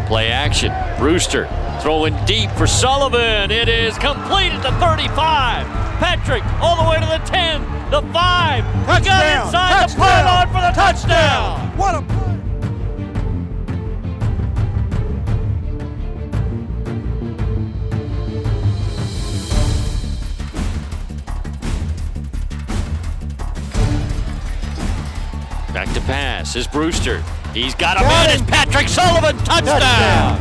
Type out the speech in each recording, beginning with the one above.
Play action. Brewster throwing deep for Sullivan. It is complete at the 35. Patrick all the way to the 10, the 5. Touchdown. He got inside the pylon for the touchdown. What a play. Back to pass is Brewster. He's got a man. It's Patrick Sullivan. Touchdown.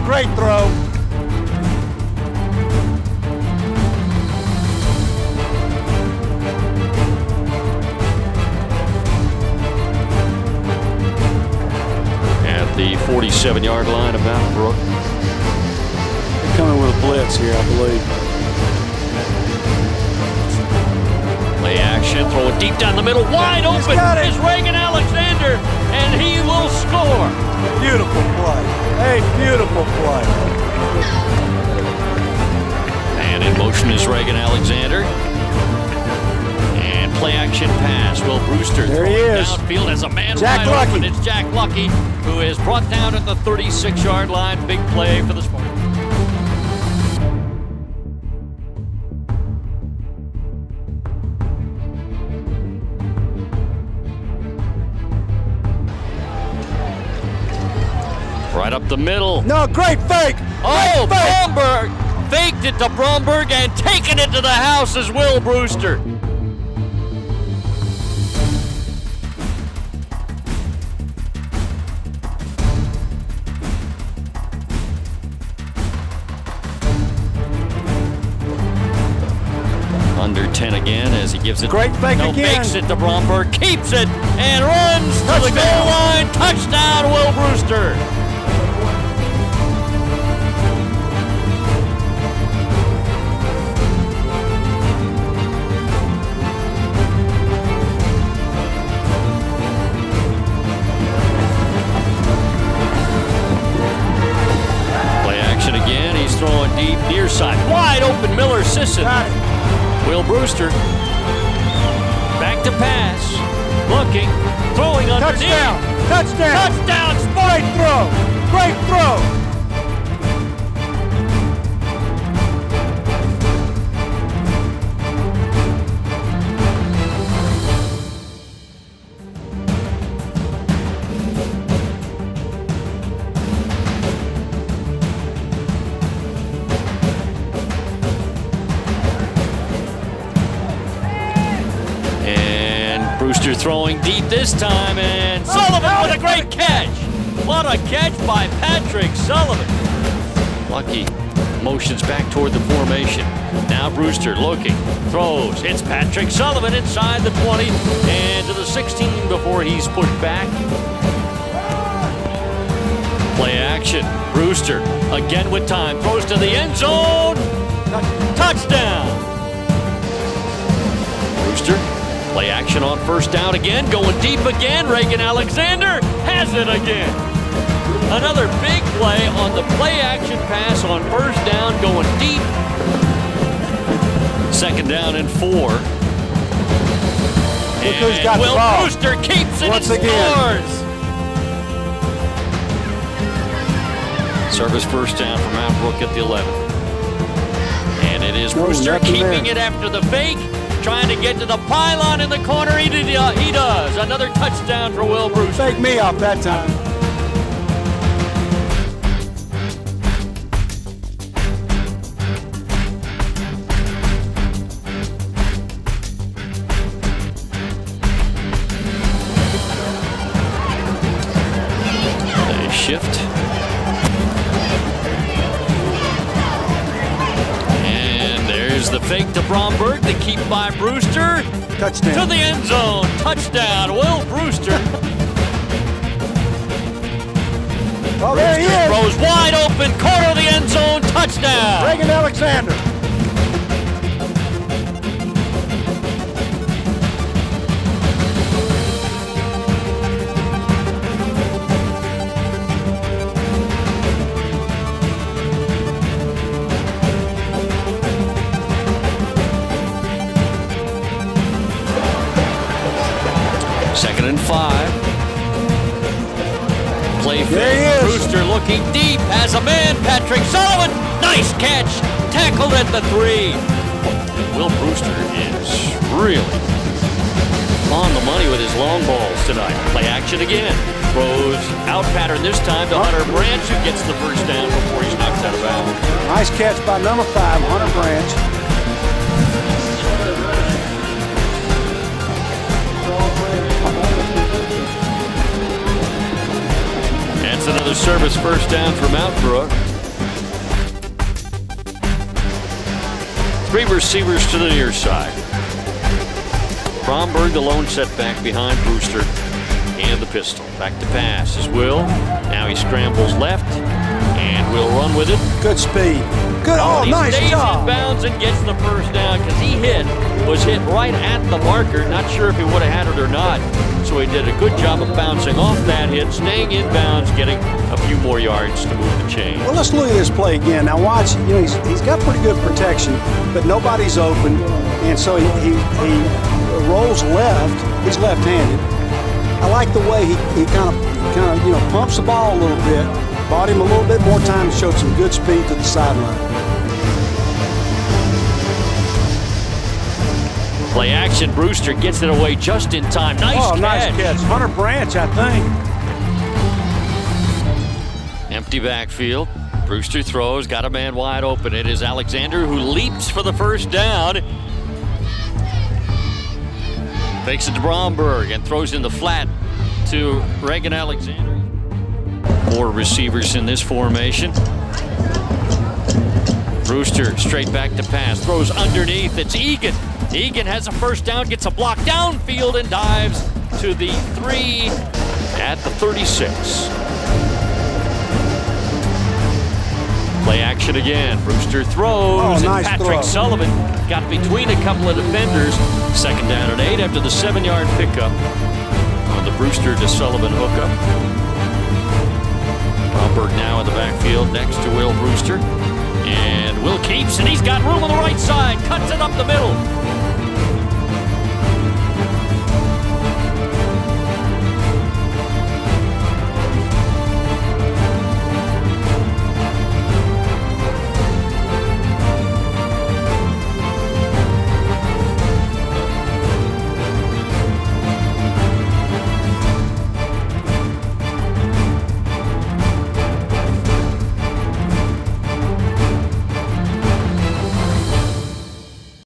Great throw. At the 47-yard line about Brook. They're coming with a blitz here, I believe. Play action, throwing deep down the middle, wide open is Reagan Alexander, and he will score. Beautiful play. A beautiful play. And in motion is Reagan Alexander. And play action pass. Will Brewster there he is. Downfield as a man Jack wide Lucky. open. It's Jack Lucky, who is brought down at the 36-yard line. Big play for the Spartans. Right up the middle. No, great fake. Oh, great fake. Bromberg faked it to Bromberg and taking it to the house is Will Brewster. Under 10 again as he gives it. Great fake again. Fakes it to Bromberg, keeps it, and runs to the goal line. Touchdown, Will Brewster. Play action again. He's throwing deep near side. Wide open Miller Sisson. Will Brewster back to pass, looking, throwing underneath. Touchdown! Touchdown! Touchdown! Great throw! Great throw! Brewster throwing deep this time, and Sullivan with a great catch. What a catch by Patrick Sullivan. Lucky motions back toward the formation. Now Brewster looking, throws. It's Patrick Sullivan inside the 20 and to the 16 before he's pushed back. Play action. Brewster again with time. Throws to the end zone. Touchdown. Brewster. Play action on first down again, going deep again. Reagan Alexander has it again. Another big play on the play action pass on first down, going deep. Second down and 4. Look who's got Will the ball. Brewster keeps it Once and again. scores. Service first down from Mount Brook at the 11. And it is Brewster keeping it after the fake. Trying to get to the pylon in the corner. He does. Another touchdown for Will Brewster. Fake me off that time. They shift. The fake to Bromberg, the keep by Brewster. Touchdown. To the end zone. Touchdown, Will Brewster. Oh, there he is. Throws wide open, corner of the end zone. Touchdown. Reagan Alexander. Second and 5. Play fake. There he is. Brewster looking deep, has a man, Patrick Sullivan. Nice catch, tackled at the 3. Will Brewster is really on the money with his long balls tonight. Play action again. Throws out pattern this time to Hunter Branch, who gets the first down before he's knocked out of bounds. Nice catch by number 5, Hunter Branch. That's another service first down for Mount Brook. 3 receivers to the near side. Bromberg, the lone setback behind Brewster, and the pistol. Back to pass is Will. Now he scrambles left, and will run with it. Good speed. Good. Oh, nice job. He stays in bounds and gets the first down because he was hit right at the marker. Not sure if he would have had it or not. So he did a good job of bouncing off that hit, staying in bounds, getting a few more yards to move the chain. Well, let's look at this play again. Now watch, you know, he's got pretty good protection, but nobody's open, and so he rolls left. He's left-handed. I like the way he kind of you know, pumps the ball a little bit, bought him a little bit more time, showed some good speed to the sideline. Play action. Brewster gets it away just in time. Nice catch. Nice catch. Hunter Branch, I think. Empty backfield. Brewster throws, got a man wide open. It is Alexander who leaps for the first down. Fakes it to Bromberg and throws in the flat to Reagan Alexander. 4 receivers in this formation. Brewster straight back to pass. Throws underneath. It's Egan. Egan has a first down, gets a block downfield, and dives to the 3 at the 36. Play action again. Brewster throws, nice and Patrick Sullivan got between a couple of defenders. 2nd down and 8 after the 7-yard pickup on the Brewster to Sullivan hookup. Bromberg now in the backfield next to Will Brewster. And Will keeps, and he's got room on the right side. Cuts it up the middle.